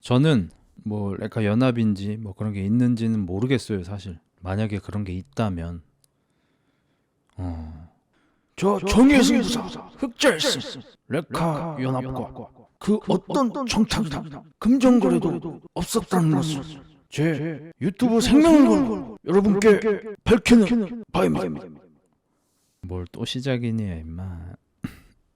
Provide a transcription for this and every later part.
저는 뭐 레카 연합인지 뭐 그런 게 있는지는 모르겠어요, 사실. 만약에 그런 게 있다면 저 정의의 승부사 흑자일스 레카 연합과 그 어떤 청탁이나 금전거래도 없었다는 것을 제 유튜브 생명을 걸고 여러분께 밝히는 바입니다. 뭘 또 시작이냐 임마.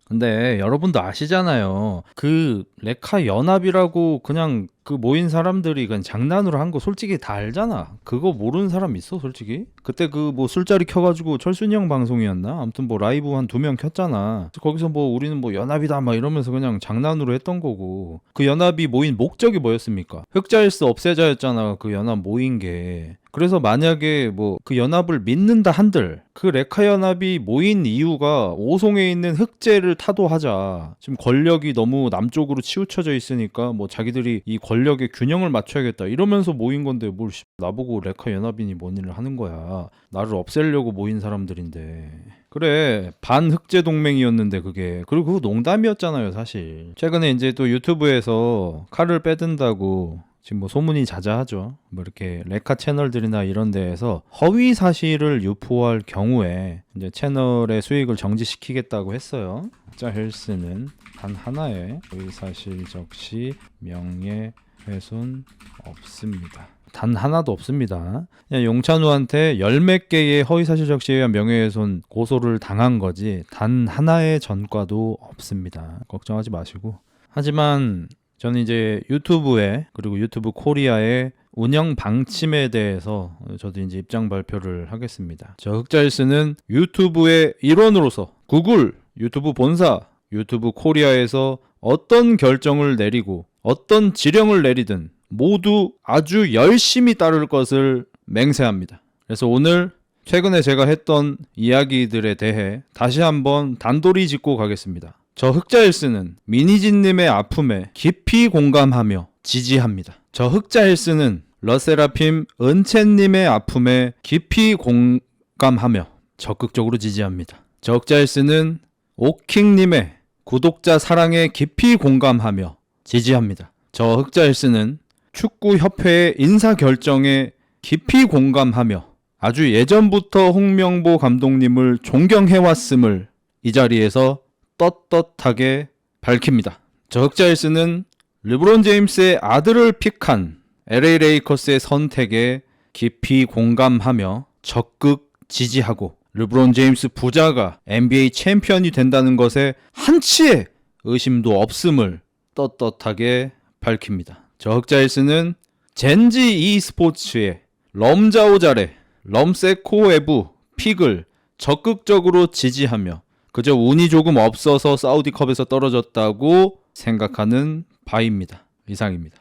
근데 여러분도 아시잖아요. 그 레카 연합이라고 그냥 그 모인 사람들이 그냥 장난으로 한 거 솔직히 다 알잖아. 그거 모르는 사람 있어 솔직히? 그때 그 뭐 술자리 켜가지고 철순이 형 방송이었나? 아무튼 뭐 라이브 한 2명 켰잖아. 거기서 뭐 우리는 뭐 연합이다 막 이러면서 그냥 장난으로 했던 거고. 그 연합이 모인 목적이 뭐였습니까? 흑자일스 없애자였잖아. 그 연합 모인 게. 그래서 만약에 뭐 그 연합을 믿는다 한들 그 레카 연합이 모인 이유가 오송에 있는 흑제를 타도하자. 지금 권력이 너무 남쪽으로 치우쳐져 있으니까 뭐 자기들이 이 권력의 균형을 맞춰야겠다 이러면서 모인 건데 뭘 나보고 레카 연합이니 뭐니를 하는 거야. 나를 없애려고 모인 사람들인데. 그래 반흑제 동맹이었는데 그게. 그리고 그거 농담이었잖아요 사실. 최근에 이제 또 유튜브에서 칼을 빼든다고 지금 뭐 소문이 자자하죠. 뭐 이렇게 레카 채널들이나 이런 데에서 허위 사실을 유포할 경우에 이제 채널의 수익을 정지시키겠다고 했어요. 흑자 헬스는 단 하나의 허위 사실 적시 명예훼손 없습니다. 단 하나도 없습니다. 그냥 용찬우한테 열 몇 개의 허위사실 적시에 의한 명예훼손 고소를 당한 거지 단 하나의 전과도 없습니다. 걱정하지 마시고. 하지만 저는 이제 유튜브에 그리고 유튜브 코리아의 운영 방침에 대해서 저도 이제 입장 발표를 하겠습니다. 저 흑자일스는 유튜브의 일원으로서 구글, 유튜브 본사, 유튜브 코리아에서 어떤 결정을 내리고 어떤 지령을 내리든 모두 아주 열심히 따를 것을 맹세합니다. 그래서 오늘 최근에 제가 했던 이야기들에 대해 다시 한번 단도리 짚고 가겠습니다. 저 흑자일스는 미니진님의 아픔에 깊이 공감하며 지지합니다. 저 흑자일스는 러세라핌 은채님의 아픔에 깊이 공감하며 적극적으로 지지합니다. 저 흑자일스는 오킹님의 구독자 사랑에 깊이 공감하며 지지합니다. 저 흑자일스는 축구협회의 인사결정에 깊이 공감하며 아주 예전부터 홍명보 감독님을 존경해왔음을 이 자리에서 떳떳하게 밝힙니다. 저 흑자일스는 르브론 제임스의 아들을 픽한 LA 레이커스의 선택에 깊이 공감하며 적극 지지하고 르브론 제임스 부자가 NBA 챔피언이 된다는 것에 한치의 의심도 없음을 떳떳하게 밝힙니다. 저 흑자일스는 젠지 e스포츠의 럼자오잘의 럼세코에브 픽을 적극적으로 지지하며 그저 운이 조금 없어서 사우디컵에서 떨어졌다고 생각하는 바입니다. 이상입니다.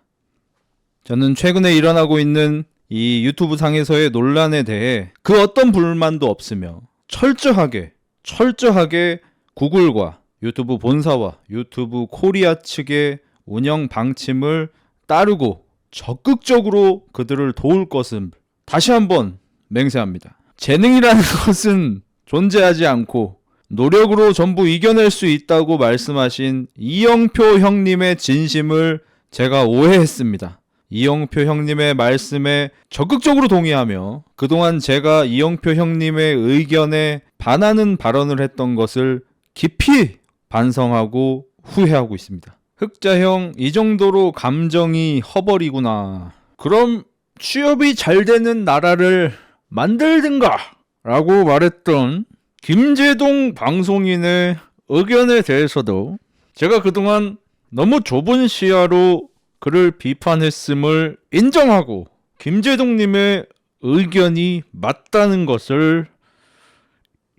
저는 최근에 일어나고 있는 이 유튜브 상에서의 논란에 대해 그 어떤 불만도 없으며 철저하게 구글과 유튜브 본사와 유튜브 코리아 측의 운영 방침을 따르고 적극적으로 그들을 도울 것을 다시 한번 맹세합니다. 재능이라는 것은 존재하지 않고 노력으로 전부 이겨낼 수 있다고 말씀하신 이영표 형님의 진심을 제가 오해했습니다. 이영표 형님의 말씀에 적극적으로 동의하며 그동안 제가 이영표 형님의 의견에 반하는 발언을 했던 것을 깊이 반성하고 후회하고 있습니다. 흑자형 이 정도로 감정이 허벌이구나. 그럼 취업이 잘 되는 나라를 만들든가 라고 말했던 김재동 방송인의 의견에 대해서도 제가 그동안 너무 좁은 시야로 그를 비판했음을 인정하고 김재동님의 의견이 맞다는 것을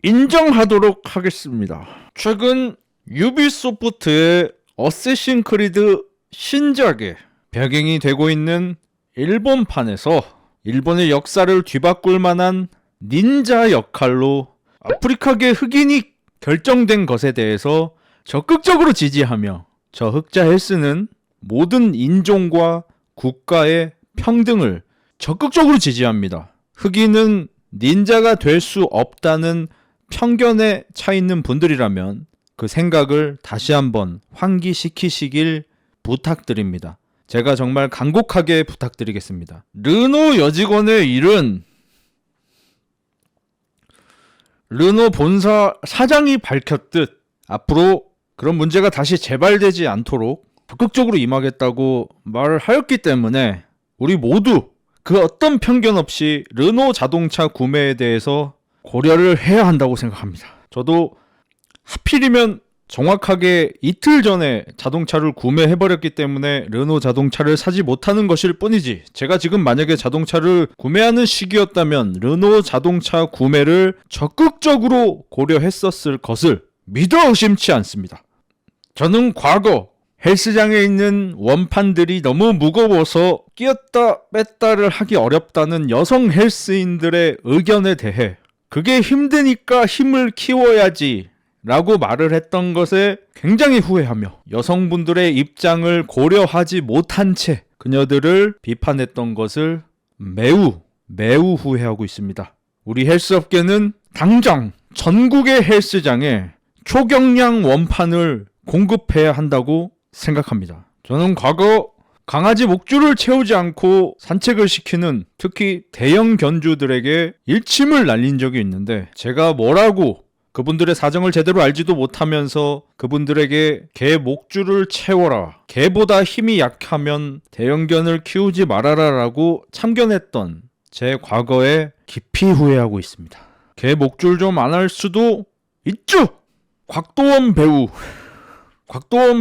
인정하도록 하겠습니다. 최근 유비소프트의 어쌔신 크리드 신작의 배경이 되고 있는 일본판에서 일본의 역사를 뒤바꿀 만한 닌자 역할로 아프리카계 흑인이 결정된 것에 대해서 적극적으로 지지하며 저 흑자 헬스는 모든 인종과 국가의 평등을 적극적으로 지지합니다. 흑인은 닌자가 될 수 없다는 편견에 차 있는 분들이라면 그 생각을 다시 한번 환기시키시길 부탁드립니다. 제가 정말 간곡하게 부탁드리겠습니다. 르노 여직원의 일은 르노 본사 사장이 밝혔듯 앞으로 그런 문제가 다시 재발되지 않도록 적극적으로 임하겠다고 말을 하였기 때문에 우리 모두 그 어떤 편견 없이 르노 자동차 구매에 대해서 고려를 해야 한다고 생각합니다. 저도 하필이면 정확하게 이틀 전에 자동차를 구매해버렸기 때문에 르노 자동차를 사지 못하는 것일 뿐이지, 제가 지금 만약에 자동차를 구매하는 시기였다면 르노 자동차 구매를 적극적으로 고려했었을 것을 믿어 의심치 않습니다. 저는 과거 헬스장에 있는 원판들이 너무 무거워서 끼었다 뺐다를 하기 어렵다는 여성 헬스인들의 의견에 대해 그게 힘드니까 힘을 키워야지 라고 말을 했던 것에 굉장히 후회하며 여성분들의 입장을 고려하지 못한 채 그녀들을 비판했던 것을 매우 후회하고 있습니다. 우리 헬스업계는 당장 전국의 헬스장에 초경량 원판을 공급해야 한다고 생각합니다. 저는 과거 강아지 목줄을 채우지 않고 산책을 시키는 특히 대형 견주들에게 일침을 날린 적이 있는데, 제가 뭐라고 그분들의 사정을 제대로 알지도 못하면서 그분들에게 개 목줄을 채워라, 개보다 힘이 약하면 대형견을 키우지 말아라 라고 참견했던 제 과거에 깊이 후회하고 있습니다. 개 목줄 좀 안 할 수도 있죠. 곽도원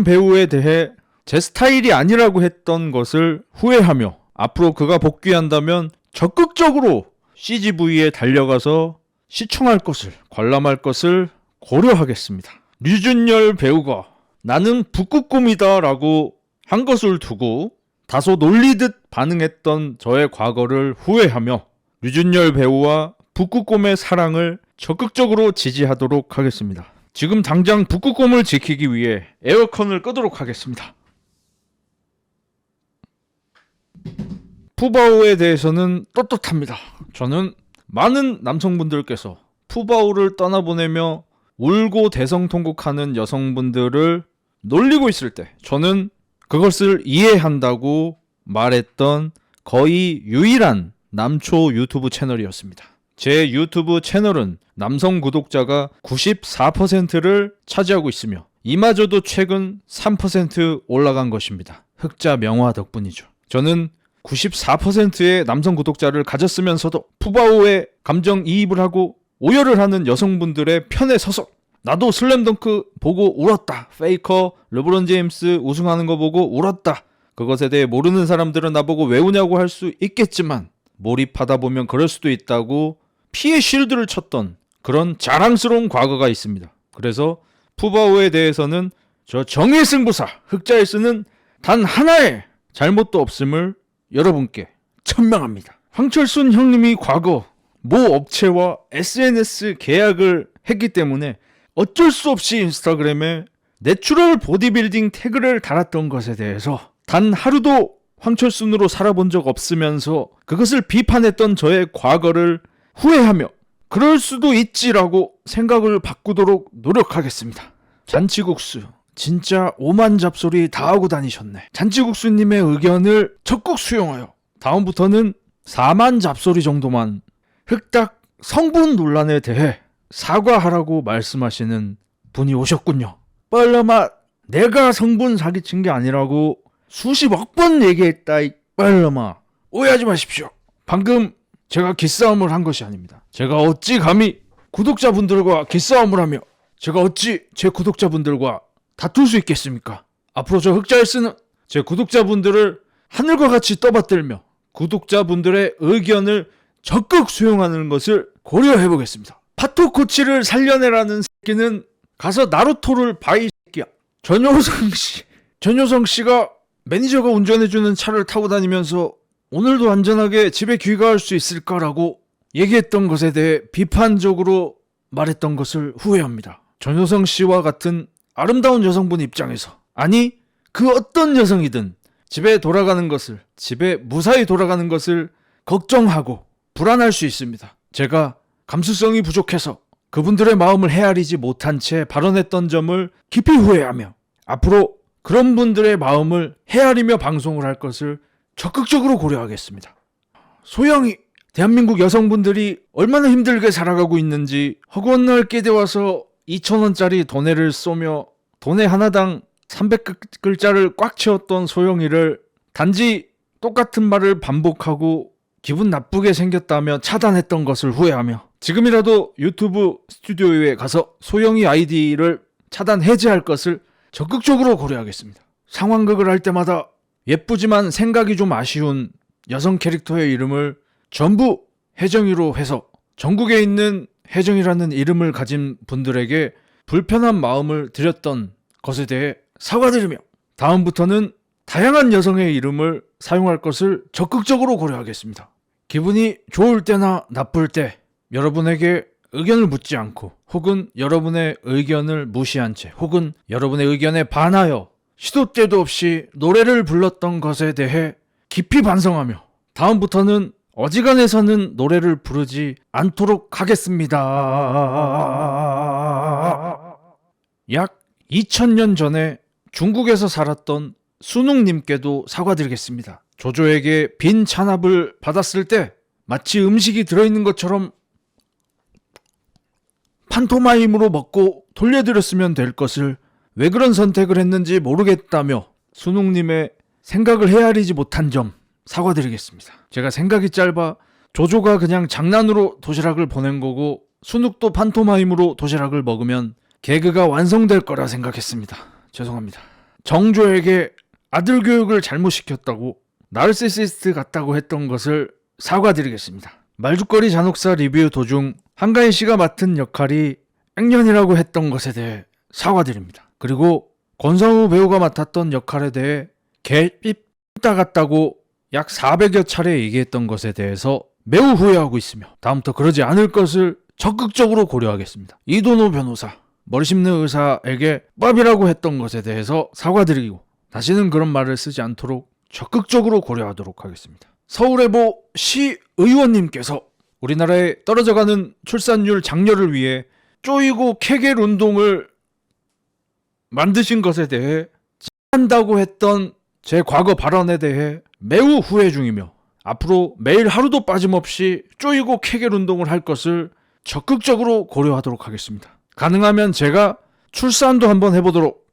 배우에 대해 제 스타일이 아니라고 했던 것을 후회하며 앞으로 그가 복귀한다면 적극적으로 CGV에 달려가서 시청할 것을, 관람할 것을 고려하겠습니다. 류준열 배우가 나는 북극곰이다 라고 한 것을 두고 다소 놀리듯 반응했던 저의 과거를 후회하며 류준열 배우와 북극곰의 사랑을 적극적으로 지지하도록 하겠습니다. 지금 당장 북극곰을 지키기 위해 에어컨을 끄도록 하겠습니다. 푸바오에 대해서는 떳떳합니다. 저는 많은 남성분들께서 푸바오를 떠나보내며 울고 대성통곡하는 여성분들을 놀리고 있을 때 저는 그것을 이해한다고 말했던 거의 유일한 남초 유튜브 채널이었습니다. 제 유튜브 채널은 남성 구독자가 94%를 차지하고 있으며 이마저도 최근 3% 올라간 것입니다. 흑자 명화 덕분이죠. 저는 94%의 남성 구독자를 가졌으면서도 푸바오에 감정이입을 하고 오열을 하는 여성분들의 편에 서서 나도 슬램덩크 보고 울었다, 페이커, 르브론 제임스 우승하는 거 보고 울었다, 그것에 대해 모르는 사람들은 나보고 왜 우냐고 할 수 있겠지만 몰입하다 보면 그럴 수도 있다고 피해 쉴드를 쳤던 그런 자랑스러운 과거가 있습니다. 그래서 푸바오에 대해서는 저 정의 승부사 흑자일스는 단 하나의 잘못도 없음을 여러분께 천명합니다. 황철순 형님이 과거 모 업체와 SNS 계약을 했기 때문에 어쩔 수 없이 인스타그램에 내추럴 보디빌딩 태그를 달았던 것에 대해서 단 하루도 황철순으로 살아본 적 없으면서 그것을 비판했던 저의 과거를 후회하며 그럴 수도 있지라고 생각을 바꾸도록 노력하겠습니다. 잔치국수 진짜 오만 잡소리 다 하고 다니셨네. 잔치국수님의 의견을 적극 수용하여 다음부터는 4만 잡소리 정도만 흑닭 성분 논란에 대해 사과하라고 말씀하시는 분이 오셨군요. 빨라마, 내가 성분 사기친 게 아니라고 수십억 번 얘기했다. 이 빨라마, 오해하지 마십시오. 방금 제가 기싸움을 한 것이 아닙니다. 제가 어찌 감히 구독자분들과 기싸움을 하며 제가 어찌 제 구독자분들과 다툴 수 있겠습니까? 앞으로 저 흑자일스는 제 구독자분들을 하늘과 같이 떠받들며 구독자분들의 의견을 적극 수용하는 것을 고려해보겠습니다. 파토코치를 살려내라는 새끼는 가서 나루토를 봐, 이 새끼야. 전효성 씨가 매니저가 운전해주는 차를 타고 다니면서 오늘도 안전하게 집에 귀가할 수 있을까라고 얘기했던 것에 대해 비판적으로 말했던 것을 후회합니다. 전효성 씨와 같은 아름다운 여성분 입장에서, 아니 그 어떤 여성이든 집에 돌아가는 것을, 집에 무사히 돌아가는 것을 걱정하고 불안할 수 있습니다. 제가 감수성이 부족해서 그분들의 마음을 헤아리지 못한 채 발언했던 점을 깊이 후회하며 앞으로 그런 분들의 마음을 헤아리며 방송을 할 것을 적극적으로 고려하겠습니다. 소영이, 대한민국 여성분들이 얼마나 힘들게 살아가고 있는지 허구한 날 끼대와서 2,000원짜리 도네를 쏘며 도네 하나당 300글자를 꽉 채웠던 소영이를 단지 똑같은 말을 반복하고 기분 나쁘게 생겼다며 차단했던 것을 후회하며 지금이라도 유튜브 스튜디오에 가서 소영이 아이디를 차단 해제할 것을 적극적으로 고려하겠습니다. 상황극을 할 때마다 예쁘지만 생각이 좀 아쉬운 여성 캐릭터의 이름을 전부 혜정이로 해서 전국에 있는 혜정이라는 이름을 가진 분들에게 불편한 마음을 드렸던 것에 대해 사과드리며 다음부터는 다양한 여성의 이름을 사용할 것을 적극적으로 고려하겠습니다. 기분이 좋을 때나 나쁠 때 여러분에게 의견을 묻지 않고 혹은 여러분의 의견을 무시한 채 혹은 여러분의 의견에 반하여 시도 때도 없이 노래를 불렀던 것에 대해 깊이 반성하며 다음부터는 어지간해서는 노래를 부르지 않도록 하겠습니다. 약 2000년 전에 중국에서 살았던 순웅님께도 사과드리겠습니다. 조조에게 빈 찬압을 받았을 때 마치 음식이 들어있는 것처럼 판토마임으로 먹고 돌려드렸으면 될 것을 왜 그런 선택을 했는지 모르겠다며 순웅님의 생각을 헤아리지 못한 점 사과드리겠습니다. 제가 생각이 짧아 조조가 그냥 장난으로 도시락을 보낸 거고 순욱도 판토마임으로 도시락을 먹으면 개그가 완성될 거라 생각했습니다. 죄송합니다. 정조에게 아들 교육을 잘못 시켰다고 나르시시스트 같다고 했던 것을 사과드리겠습니다. 말죽거리 잔혹사 리뷰 도중 한가인 씨가 맡은 역할이 액년이라고 했던 것에 대해 사과드립니다. 그리고 권성우 배우가 맡았던 역할에 대해 개삐따 같다고 약 400여 차례 얘기했던 것에 대해서 매우 후회하고 있으며 다음부터 그러지 않을 것을 적극적으로 고려하겠습니다. 이도노 변호사, 머리 씹는 의사에게 밥이라고 했던 것에 대해서 사과드리고 다시는 그런 말을 쓰지 않도록 적극적으로 고려하도록 하겠습니다. 서울의보 시의원님께서 우리나라의 떨어져가는 출산율 장려를 위해 쪼이고 케겔 운동을 만드신 것에 대해 한다고 했던 제 과거 발언에 대해 매우 후회 중이며 앞으로 매일 하루도 빠짐없이 쪼이고 케겔 운동을 할 것을 적극적으로 고려하도록 하겠습니다. 가능하면 제가 출산도 한번 해보도록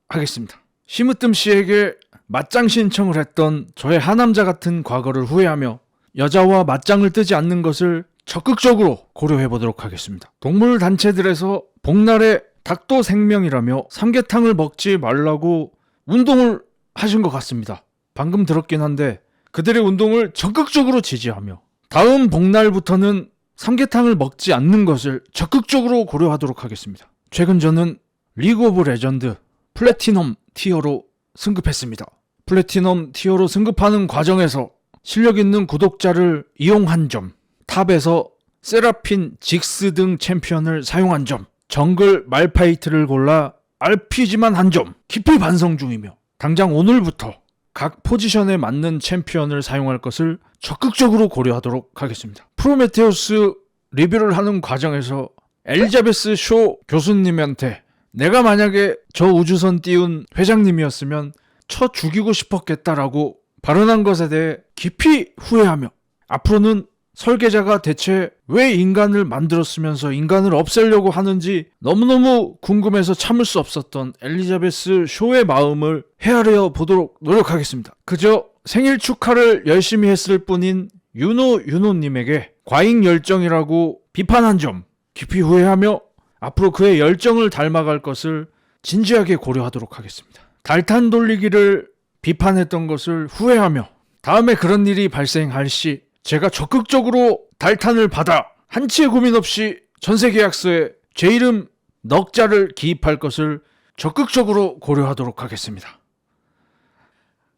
하겠습니다. 심으뜸 씨에게 맞짱 신청을 했던 저의 하남자 같은 과거를 후회하며 여자와 맞짱을 뜨지 않는 것을 적극적으로 고려해보도록 하겠습니다. 동물 단체들에서 복날에 닭도 생명이라며 삼계탕을 먹지 말라고 운동을 하신 것 같습니다. 방금 들었긴 한데 그들의 운동을 적극적으로 지지하며 다음 복날부터는 삼계탕을 먹지 않는 것을 적극적으로 고려하도록 하겠습니다. 최근 저는 리그 오브 레전드 플래티넘 티어로 승급했습니다. 플래티넘 티어로 승급하는 과정에서 실력 있는 구독자를 이용한 점, 탑에서 세라핀, 직스 등 챔피언을 사용한 점, 정글 말파이트를 골라 RPG만 한 점 깊이 반성 중이며 당장 오늘부터 각 포지션에 맞는 챔피언을 사용할 것을 적극적으로 고려하도록 하겠습니다. 프로메테우스 리뷰를 하는 과정에서 엘리자베스 쇼 교수님한테 내가 만약에 저 우주선 띄운 회장님이었으면 쳐 죽이고 싶었겠다라고 발언한 것에 대해 깊이 후회하며 앞으로는 설계자가 대체 왜 인간을 만들었으면서 인간을 없애려고 하는지 너무너무 궁금해서 참을 수 없었던 엘리자베스 쇼의 마음을 헤아려 보도록 노력하겠습니다. 그저 생일 축하를 열심히 했을 뿐인 윤호님에게 과잉 열정이라고 비판한 점 깊이 후회하며 앞으로 그의 열정을 닮아갈 것을 진지하게 고려하도록 하겠습니다. 달탄 돌리기를 비판했던 것을 후회하며 다음에 그런 일이 발생할 시 제가 적극적으로 달탄을 받아 한치의 고민 없이 전세계약서에 제 이름 넉 자를 기입할 것을 적극적으로 고려하도록 하겠습니다.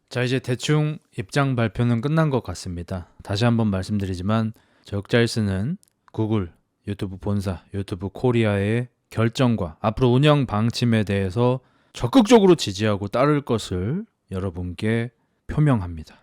자, 이제 대충 입장 발표는 끝난 것 같습니다. 다시 한번 말씀드리지만 적잘스는 구글, 유튜브 본사, 유튜브 코리아의 결정과 앞으로 운영 방침에 대해서 적극적으로 지지하고 따를 것을 여러분께 표명합니다.